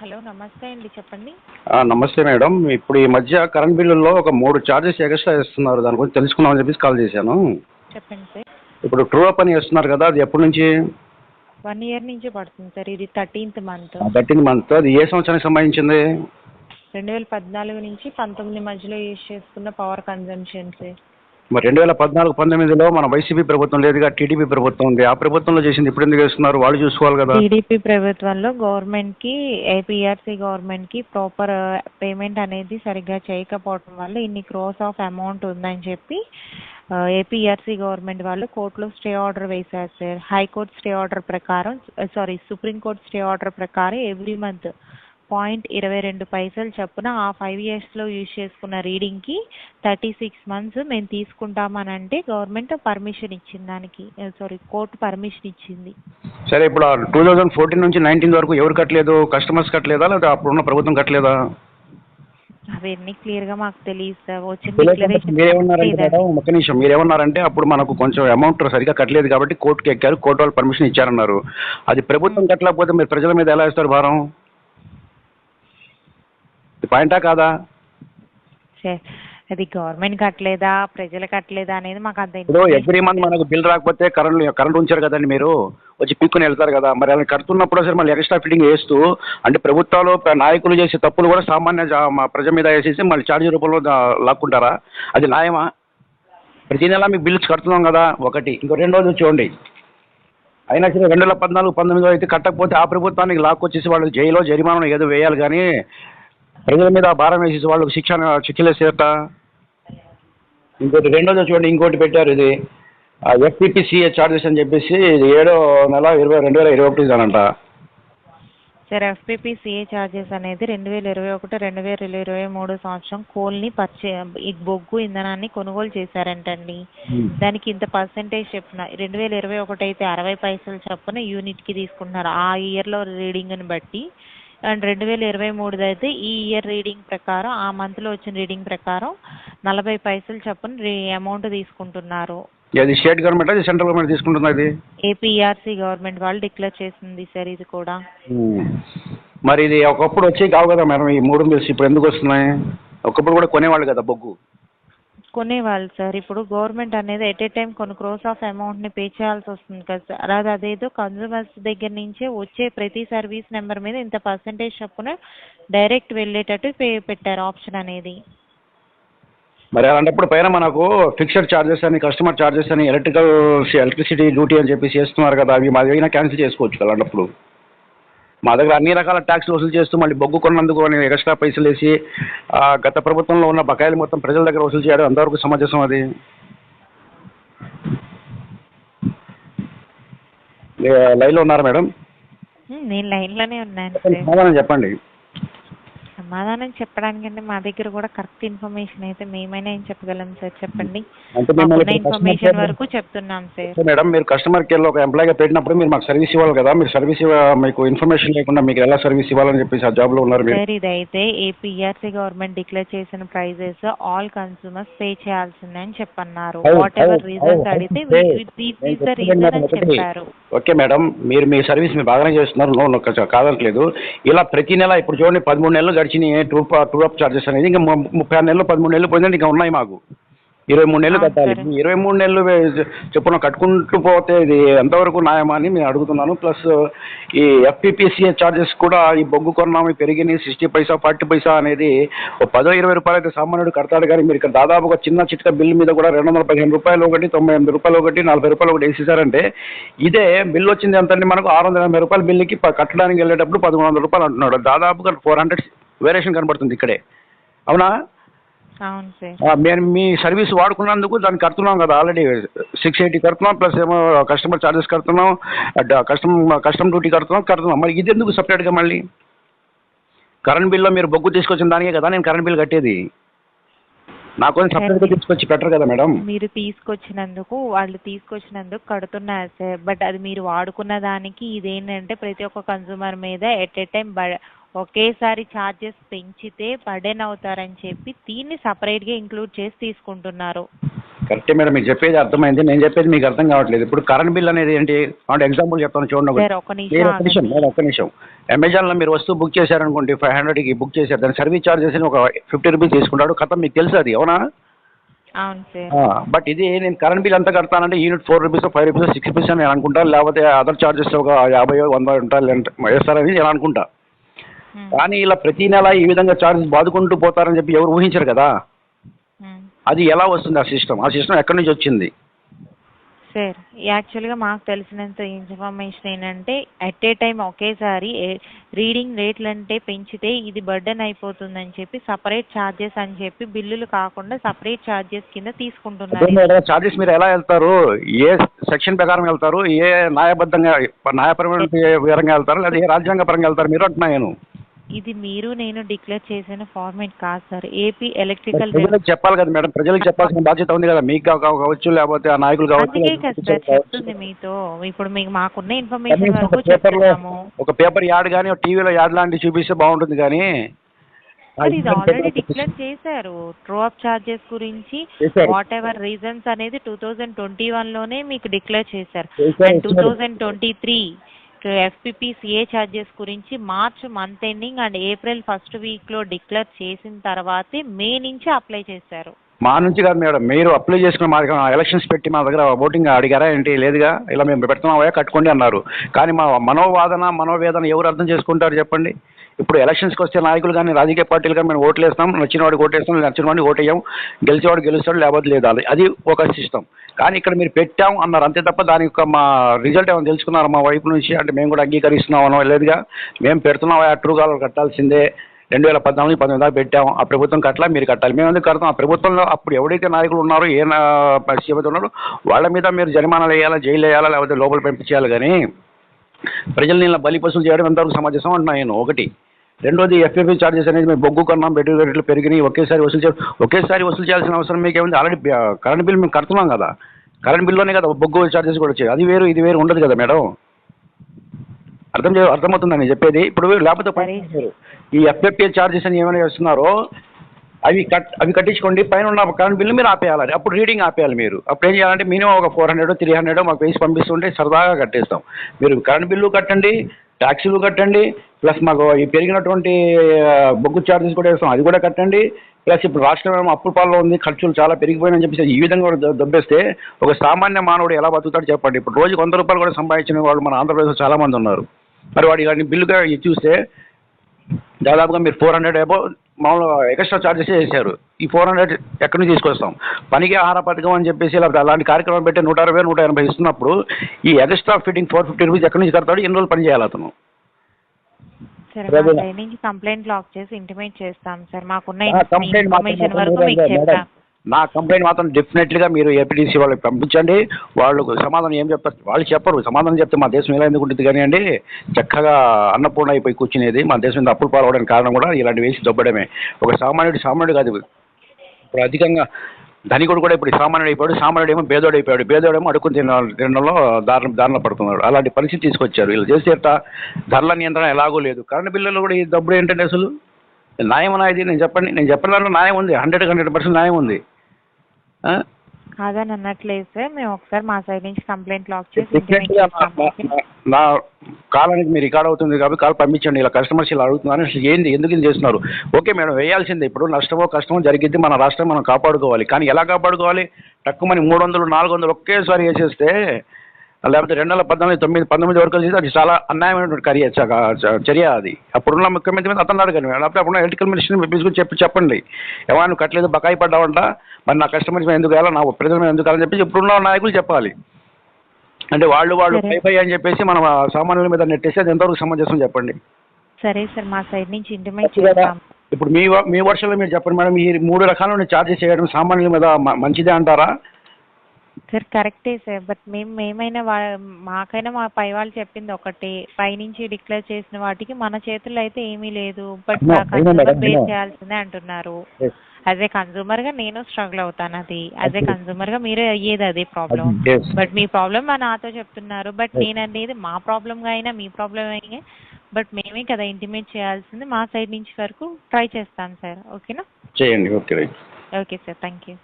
Hello నమస్తే అండి చెప్పండి. నమస్తే మేడం. ఇప్పుడు ఈ మధ్య కరెంట్ బిల్లుల్లో ఒక 3 చార్జెస్ ఎక్స్ట్రా ఇస్తున్నారు. దాని గురించి తెలుసుకుందామని చెప్పేసి కాల్ చేశాను. చెప్పండి సార్. ఇప్పుడు ట్రూ అప్ అని ఇస్తున్నారు కదా, అది ఎప్పటి నుంచి? 1 ఇయర్ నుంచి పడుతుంది సార్. ఇది 13th మంత్. 13 మంత్. అది ఏ సంవత్సరానికి సంబంధించింది? 2014 నుంచి 19 మధ్యలో యూజ్ చేసుకున్న పవర్ కన్జంప్షన్ సార్. మరి 2014-19లో మన వైసీపీ ప్రభుత్వం లేదుగా, టీడీపీ ప్రభుత్వం ఉంది. ఆ ప్రభుత్వంలో చేసింది ఇప్పుడు ఎందుకు ఇస్తున్నారు? వాళ్ళు చూసుకోవాలి కదా. టీడీపీ ప్రభుత్వంలో గవర్నమెంట్కి ఏపీఆర్సీ గవర్నమెంట్కి ప్రాపర్ పేమెంట్ అనేది సరిగ్గా చేయకపోవడం వల్ల ఇన్ని క్రోస్ ఆఫ్ అమౌంట్ ఉందని చెప్పి ఏపీఆర్సీ గవర్నమెంట్ వాళ్ళు కోర్టులో స్టే ఆర్డర్ వేశారు సార్. హైకోర్టు స్టే ఆర్డర్ ప్రకారం సుప్రీంకోర్టు స్టే ఆర్డర్ ప్రకారం ఎవ్రీ మంత్ 0.22 చొప్పున ఆ 5 yearsలో యూజ్ చేసుకున్న రీడింగ్కి 36 months మేము తీసుకుంటామని అంటే గవర్నమెంట్ పర్మిషన్ ఇచ్చింది. దానికి కోర్టు పర్మిషన్ ఇచ్చింది. సరే, ఇప్పుడు 2014 నుంచి 19 వరకు ఎవరు కట్టలేదు? కస్టమర్స్ కట్టలేదా, లేదా అప్పుడున్న ప్రభుత్వం కట్టలేదా? అవన్నీ క్లియర్గా మాకు తెలియదు సార్. వచ్చిన ఒక్క నిమిషం, మీరేమన్నారంటే అప్పుడు మనకు కొంచెం అమౌంట్ సరిగా కట్టలేదు కాబట్టి కోర్టుకి ఎక్కారు, కోర్టు వాళ్ళు పర్మిషన్ ఇచ్చారన్నారు. అది ప్రభుత్వం కట్టలేకపోతే మీరు ప్రజల మీద ఎలా ఇస్తారు భారం? పాయింటా కాదా? సార్ అది గవర్నమెంట్ కట్టలేదా ప్రజలు కట్టలేదా అనేది మాకు అంత ఇప్పుడు ఎవ్రీ మంత్ మనకు బిల్ రాకపోతే కరెంట్ ఉంచారు కదండి, మీరు వచ్చి పీక్కుని వెళ్తారు కదా. మరి అలా కడుతున్నప్పుడు సరే మళ్ళీ ఎక్స్ట్రా ఫిట్టింగ్ వేస్తూ, అంటే ప్రభుత్వాలు నాయకులు చేసే తప్పులు కూడా సామాన్య ప్రజల మీద వేసేసి మళ్ళీ ఛార్జీ రూపంలో లాక్కుంటారా? అది న్యాయమా? ప్రతి నెల మీకు బిల్స్ కడుతున్నాం కదా ఒకటి. ఇంకో రెండోది చూడండి, అయినా సరే 2014-19 అయితే కట్టకపోతే ఆ ప్రభుత్వానికి లాక్కొచ్చేసి వాళ్ళు జైల్లో జరిమానా ఏదో వేయాలి, కానీ ప్రజల మీద భారం వేసేసి వాళ్ళకి శిక్షలేసేట. ఇంకోటి రెండోది చూడండి, ఇంకోటి పెట్టారు, ఇది ఎఫ్పిపిసిఏ చార్జెస్ అని చెప్పేసి, ఇది 7వ నెల 2021 అనంట. సార్ ఎఫ్పిపిసిఏ చార్జెస్ అనేది 2021-2023 సంవత్సరం కోల్ని ఈ బొగ్గు ఇంధనాన్ని కొనుగోలు చేశారంటండి. దానికి ఇంత పర్సెంటేజ్ చెప్పిన 2021 అయితే 60 పైసలు చొప్పున యూనిట్కి తీసుకుంటున్నారు ఆ ఇయర్లో రీడింగ్ని బట్టి. అండ్ 2023 అయితే ఈ ఇయర్ రీడింగ్ ప్రకారం, ఆ మంత్లో వచ్చిన రీడింగ్ ప్రకారం 40 పైసలు చొప్పున అమౌంట్ తీసుకుంటున్నారు. అది స్టేట్ గవర్నమెంట్, అది సెంట్రల్ గవర్నమెంట్ తీసుకుంటున్నది? ఏపీఆర్సీ గవర్నమెంట్ వాళ్ళు డిక్లేర్ చేసింది సార్ ఇది కూడా. మరి ఇది ఒకప్పుడు వచ్చి కావు కదా మేడం, ఈ 3 బిల్స్ ఇప్పుడు ఎందుకు వస్తున్నాయి? ఒకప్పుడు కూడా కొనేవాళ్ళు కదా బొగ్గు. కొనేవాళ్ళు సార్. ఇప్పుడు గవర్నమెంట్ అనేది ఎట్ ఏ టైం కొన్ని క్రోస్ ఆఫ్ అమౌంట్ని పే చేయాల్సి వస్తుంది కదా సార్. అలాగే అదేదో కన్జ్యూమర్స్ దగ్గర నుంచే వచ్చే ప్రతి సర్వీస్ నెంబర్ మీద ఇంత పర్సెంటేజ్ చొప్పున డైరెక్ట్ వెళ్ళేటట్టు పెట్టారు ఆప్షన్ అనేది. మరి అలాంటప్పుడు పైన మనకు ఫిక్స్డ్ ఛార్జెస్ అని, కస్టమర్ ఛార్జెస్ అని, ఎలక్ట్రిసిటీ డ్యూటీ అని చెప్పి చేస్తున్నారు కదా, అవి మాదైనా క్యాన్సిల్ చేసుకోవచ్చు కదా. అలాంటప్పుడు మా దగ్గర అన్ని రకాల ట్యాక్స్లు వసూలు చేస్తూ మళ్ళీ బొగ్గు కొన్నందుకు అని ఎక్స్ట్రా పైసలు వేసి గత ప్రభుత్వంలో ఉన్న బకాయిలు మొత్తం ప్రజల దగ్గర వసూలు చేయడం అంతవరకు సమంజసం? అది లైన్లో ఉన్నారా మేడం? నేను లైన్లోనే ఉన్నాను. చెప్పండి. సమాధానం చెప్పడానికంటే మా దగ్గర కూడా కరెక్ట్ ఇన్ఫర్మేషన్ అయితే మేమైనా ఏం చెప్పగలం సార్, చెప్పండి. ఇన్ఫర్మేషన్ వరకు చెప్తున్నాం సార్. మేడం, మీరు కస్టమర్ కేర్లో ఒక ఎంప్లాయీగా పెట్టినప్పుడు మీరు మాకు సర్వీస్ ఇవ్వాలి కదా. మీరు సర్వీస్ మీకు ఇన్ఫర్మేషన్ లేకుండా మీకు ఎలా సర్వీస్ ఇవ్వాలని చెప్పేసి ఆ జాబ్లో ఉన్నారు మీరు. సార్ ఇదైతే ఏపీఆర్సీ గవర్నమెంట్ డిక్లేర్ చేసిన ప్రైజెస్ ఆల్ కన్స్యూమర్స్ పే చేయాల్సిందని చెప్పన్నారు. వాట్ ఎవర్ రీజన్స్ అడిగితే రీజన్ అని చెప్పారు. ఓకే మేడం, మీరు మీ సర్వీస్ మీరు బాగానే చేస్తున్నారు, కాదనట్లేదు. ఇలా ప్రతి నెల ఇప్పుడు చూడండి 13 నెలలు గడిచినాయి టూ అప్ చార్జెస్ అనేది. ఇంకా 36 నెలలు 13 నెలలు పోయిందంటే ఇంకా ఉన్నాయి మాకు 23 నెలలు కట్టాలి. 23 నెలలు చెప్పున కట్టుకుంటూ పోతే ఇది ఎంతవరకు న్యాయమా అని నేను అడుగుతున్నాను. ప్లస్ ఈ ఎఫ్పిపిసిఏ చార్జెస్ కూడా ఈ బొగ్గు కొన్నాము పెరిగినాయి 60 పైసా 40 పైసా అనేది. ఒక 10-20 రూపాయలు అయితే సామాన్యుడు కడతాడు, కానీ మీరు ఇక్కడ దాదాపు ఒక చిన్న చిట్క బిల్లు మీద కూడా 215 రూపాయలు ఒకటి, 98 రూపాయలు ఒకటి, 40 రూపాయలు ఒకటి వేసేసారంటే, ఇదే బిల్లు వచ్చింది ఎంతండి మనకు 680 రూపాయల బిల్లుకి కట్టడానికి వెళ్ళేటప్పుడు 1100 రూపాయలు అంటున్నాడు. దాదాపుగా 400 వేరియేషన్ కనబడుతుంది ఇక్కడే. అవునా? అవును సార్. మేము మీ సర్వీస్ వాడుకున్నందుకు దానికి కడుతున్నాం కదా, ఆల్రెడీ 680 కడుతున్నాం, ప్లస్ ఏమో కస్టమర్ ఛార్జెస్ కడుతున్నాం, కస్టమ్ డ్యూటీ కడుతున్నాం. మరి ఇది ఎందుకు సపరేట్గా? మళ్ళీ కరెంట్ బిల్లో మీరు బొగ్గు తీసుకొచ్చిన దానికే కదా నేను కరెంట్ బిల్ కట్టేది. నాకు కొంచెం సపరేట్గా తీసుకొచ్చి పెట్టరు కదా మేడం. మీరు వాళ్ళు తీసుకొచ్చినందుకు కడుతున్నారు సార్. బట్ అది మీరు వాడుకున్న దానికి ఇదేంటంటే ప్రతి ఒక్క కన్సూమర్ మీద ఎట్ ఏ టైం ఒకేసారి ఛార్జెస్ పెంచితే బర్డెన్ అవుతారని చెప్పి దీన్ని సపరేట్గా ఇంక్లూడ్ చేసి తీసుకుంటున్నారు. కరెక్టే మేడం, మీరు చెప్పేది అర్థమైంది. నేను చెప్పేది మీకు అర్థం కావట్లేదు. ఇప్పుడు కరెంట్ బిల్ అనేది ఏంటి అంటే ఎగ్జాంపుల్ చెప్తాను చూడండి ఒకటి. సార్ ఒక మీరు నిమిషం ఒక్క నిమిషం ఆగండి. మేడం, ఒక్క నిమిషం. అమెజాన్లో మీరు వస్తువు బుక్ చేశారనుకోండి, 500కి బుక్ చేశారు, దాని సర్వీస్ చార్జెస్ అని ఒక 50 రూపీస్ తీసుకుంటాడు కథ, మీకు తెలుసు అది అవునా? అవును సార్. బట్ ఇది నేను కరెంట్ బిల్ ఎంత కడతానంటే యూనిట్ 4 రూపీస్ 5 రూపీస్ 6 రూపీస్ అని నేను అనుకుంటాను, లేకపోతే అదర్ చార్జెస్ ఒక 50 100 ఉంటారు వేస్తారని నేను అనుకుంటా. కానీ ఇలా ప్రతి నెల ఈ విధంగా చార్జెస్ బాదుకుంటూ పోతారని చెప్పి ఎవరు ఊహించరు కదా. అది ఎలా వస్తుంది ఆ సిస్టమ్ ఎక్కడి నుంచి వచ్చింది? సార్ యాక్చువల్గా మాకు తెలిసినంత ఇన్ఫర్మేషన్ ఏంటంటే అట్ ఏ టైం ఒకేసారి రీడింగ్ రేట్లు అంటే పెంచితే ఇది బర్డెన్ అయిపోతుందని చెప్పి సపరేట్ ఛార్జెస్ అని చెప్పి బిల్లులు కాకుండా సపరేట్ ఛార్జెస్ కింద తీసుకుంటున్నారు. చార్జెస్ మీరు ఎలా వెళ్తారు? ఏ సెక్షన్ ప్రకారం వెళ్తారు? ఏ న్యాయపరమైన వివరంగా వెళ్తారు, లేదా ఏ రాజ్యాంగ పరంగా వెళ్తారు మీరు అంటున్నా నేను. ఇది మీరు నేను డిక్లేర్ చేసిన ఫార్మేట్ కాదు సార్. ఏపీ ఎలక్ట్రికల్ ప్రజలకు చెప్పాలి కదా మేడం, ప్రజలకు చెప్పాల్సిన బాధ్యత ఉంది కదా, మీకు కావచ్చు లేకపోతే ఆ నాయకులు కావచ్చు. అందుకే కదా సార్ చెప్తుంది మీతో. ఇప్పుడు మీకు మాకున్న ఇన్ఫర్మేషన్ వరకు చెప్తున్నాము. ఒక పేపర్ యాడ్ కానీ ఒక టీవీలో యాడ్ లాంటివి చూపిస్తే బాగుంటుంది కానీ. ఇది ఆల్రెడీ డిక్లేర్ చేశారు. ట్రూ అప్ చార్జెస్ గురించి వాట్ ఎవర్ రీజన్స్ అనేది 2021లోనే మీకు డిక్లేర్ చేశారు. అండ్ 2023 FPP CA ఛార్జెస్ గురించి March month ending and April first వీక్లో డిక్లేర్ చేసిన తర్వాతే మే నుంచి అప్లై చేశారు. మా నుంచి కాదు మేడం, మీరు అప్లై చేసుకున్న మా ఎలక్షన్స్ పెట్టి మా దగ్గర ఓటింగ్ అడిగారా ఏంటి? లేదుగా. ఇలా మేము పెడుతున్నామా కట్టుకోండి అన్నారు. కానీ మా మనోవేదన ఎవరు అర్థం చేసుకుంటారు చెప్పండి? ఇప్పుడు ఎలక్షన్స్కి వస్తే నాయకులు కానీ రాజకీయ పార్టీలు కానీ మేము ఓట్లు వేస్తాం, నచ్చిన వాడికి ఓటేస్తాం, నచ్చిన వాడిని ఓటేయం, గెలిచేవాడు గెలుస్తాడు లేకపోతే లేదా, అది ఒక సిస్టమ్. కానీ ఇక్కడ మీరు పెట్టాం అన్నారు అంతే తప్ప దాని యొక్క మా రిజల్ట్ ఏమైనా తెలుసుకున్నారు మా వైపు నుంచి? అంటే మేము కూడా అంగీకరిస్తున్నామనో లేదుగా. మేము పెడుతున్నాం ట్రూ కాలర్ కట్టాల్సిందే, 2014-19 దాకా పెట్టాం, ఆ ప్రభుత్వం కట్టాలి, మీరు కట్టాలి. మేము ఎందుకు కడతాం? ఆ ప్రభుత్వంలో అప్పుడు ఎవరైతే నాయకులు ఉన్నారో సీఎం ఉన్నారో వాళ్ళ మీద మీరు జరిమానాలు వేయాలా, జైలు వేయాలా, లేకపోతే లోపల పంపించేయాలి. కానీ ప్రజల్ని ఇలా బలిపశులు చేయడం ఎంతవరకు సమంజసం అంటున్నా నేను. ఒకటి. రెండోది FPP చార్జెస్ అనేది మేము బొగ్గు కొన్నాం, పెట్రోల్ రేట్లు పెరిగినాయి, ఒకేసారి వసూలు చేయాల్సిన అవసరం మీకేముంది? ఆల్రెడీ కరెంట్ బిల్ మేము కడుతున్నాం కదా, కరెంట్ బిల్లోనే కదా బొగ్గు చార్జెస్ కూడా వచ్చాయి. అది వేరు ఇది వేరు ఉండదు కదా మేడం. అర్థమవుతుందని చెప్పేది. ఇప్పుడు లేకపోతే ఈ FPP చార్జెస్ అని ఏమైనా చేస్తున్నారో అవి కట్టించుకోండి, పైన ఉన్న కరెంట్ బిల్లు మీరు ఆపేయాలి, అప్పుడు రీడింగ్ ఆపేయాలి. మీరు అప్పుడు ఏం చేయాలంటే మినిమం ఒక 400 300 మాకు వేసి పంపిస్తుంటే సరదాగా కట్టేస్తాం. మీరు కరెంట్ బిల్లు కట్టండి, ట్యాక్సీలు కట్టండి, ప్లస్ మాకు ఈ పెరిగినటువంటి బొగ్గు ఛార్జెస్ కూడా వేస్తాం, అది కూడా కట్టండి. ప్లస్ ఇప్పుడు రాష్ట్రం అప్పుల పాలలో ఉంది, ఖర్చులు చాలా పెరిగిపోయినని చెప్పేసి ఈ విధంగా దొబ్బేస్తే ఒక సామాన్య మానవుడు ఎలా బతుకుతాడు చెప్పండి? ఇప్పుడు రోజుకి 100 రూపాయలు కూడా సంపాదించిన వాళ్ళు మన ఆంధ్రప్రదేశ్లో చాలామంది ఉన్నారు. మరి వాడి బిల్లుగా చూస్తే దాదాపుగా మీరు 400 అబౌవ్ మామూలుగా ఎక్స్ట్రా చార్జెస్ చేశారు. ఈ 400 ఎక్కడి నుంచి తీసుకొస్తాం? పనికి ఆహార పథకం అని చెప్పేసి లేకపోతే అలాంటి కార్యక్రమం పెట్టి 160 180 ఇస్తున్నప్పుడు ఈ ఎక్స్ట్రా ఫిట్టింగ్ 450 రూపీస్ ఎక్కడి నుంచి కడతాడు? ఎన్ని రోజులు పని చేయాలి అతను? సరే నుంచి కంప్లైంట్ లాక్ చేసి ఇంటిమేట్ చేస్తాం సార్. మాకున్న ఇన్ఫర్మేషన్ వరకు మీకు చెప్తాం. నా కంప్లైంట్ మాత్రం డెఫినెట్గా మీరు APDC వాళ్ళకి పంపించండి. వాళ్ళు సమాధానం ఏం చెప్తారు? వాళ్ళు చెప్పరు. సమాధానం చెప్తే మా దేశం ఎలా ఎందుకు ఉంటుంది? కానీ అండి చక్కగా అన్నపూర్ణ అయిపోయి కూర్చునేది. మా దేశం మీద అప్పులు పాల్గొనడానికి కారణం కూడా ఇలాంటి వేసి దొబ్బడమే. ఒక సామాన్యుడు కాదు, ఇప్పుడు అధికంగా ధనికుడు కూడా ఇప్పుడు సామాన్యుడు అయిపోయాడు. సామాన్యుడు ఏమో బేదోడేమో అడుక్కుని తినడంలో దారిన పడుతున్నాడు. అలాంటి పరిస్థితి తీసుకొచ్చారు. ఇలా చేసేట ధరల నియంత్రణ ఎలాగో లేదు. కరెంటు బిల్లులు కూడా ఈ దబ్బుడు ఏంటంటే అసలు న్యాయం ఇది? నేను చెప్పిన దాంట్లో న్యాయం ఉంది, 100% న్యాయం ఉంది. కాదని అనట్లేదు సార్, మేము ఒకసారి మా సైడ్ నుంచి కంప్లైంట్ లాక్ చేసి నా కాలానికి మీరు రికార్డ్ అవుతుంది కాబట్టి కాల్ పంపించండి. ఇలా కస్టమర్స్ ఇలా అడుగుతున్నారు, అసలు ఎందుకు ఇది చేస్తున్నారు? ఓకే మేడం, వేయాల్సిందే. ఇప్పుడు నష్టమో కష్టమో జరిగిద్ది, మన రాష్ట్రం మనం కాపాడుకోవాలి. కానీ ఎలా కాపాడుకోవాలి? తక్కువని 300 400 ఒకేసారి వేసేస్తే, లేకపోతే 2014-19 వరకు చేస్తే అది చాలా అన్యాయమైనటువంటి చర్య అది. అప్పుడున్న ముఖ్యమంత్రి మీద అతను అడగండి, లేకపోతే అప్పుడున్న ఎలక్ట్రికల్ మినిస్టర్ పిలుచుకుని చెప్పండి, ఏమన్నా నువ్వు కట్టలేదు, బకాయి పడ్డావంట, మరి నా కస్టమర్స్ మీద ఎందుకు వేయాలి, నా ప్రజల మీద ఎందుకు అని చెప్పేసి ఇప్పుడున్న నాయకులు చెప్పాలి. అంటే వాళ్ళు పై అని చెప్పేసి మనం సామాన్యుల మీద నెట్టేసి అది ఎంతవరకు సమంజసం చెప్పండి? సరే సార్, మా సైడ్ నుంచి ఇంటిమేట్ చేస్తాం. ఇప్పుడు మీ వర్షంలో మీరు చెప్పండి మేడం, ఈ 3 రకాల ఛార్జెస్ చేయడం సామాన్యుల మీద మంచిదే అంటారా? సార్ కరెక్టే సార్, బట్ మేమైనా మాకైనా మా పై వాళ్ళు చెప్పింది ఒకటి, పైనుంచి డిక్లేర్ చేసిన వాటికి మన చేతుల్లో అయితే ఏమీ లేదు. బట్ కన్సూమర్ పే చేయాల్సిందే అంటున్నారు. యాజ్ ఏ కన్సూమర్ గా నేను స్ట్రగుల్ అవుతాను, అది యాజ్ ఏ కన్సూమర్ గా మీరు అయ్యేది అదే ప్రాబ్లం. బట్ మీ ప్రాబ్లం నాతో చెప్తున్నారు, బట్ నేను అనేది మా ప్రాబ్లం గా అయినా మీ ప్రాబ్లం అయినా బట్ మేమే కదా ఇంటిమేట్ చేయాల్సింది. మా సైడ్ నుంచి వరకు ట్రై చేస్తాం సార్. ఓకేనా? చేయండి. Okay okay sir, thank you.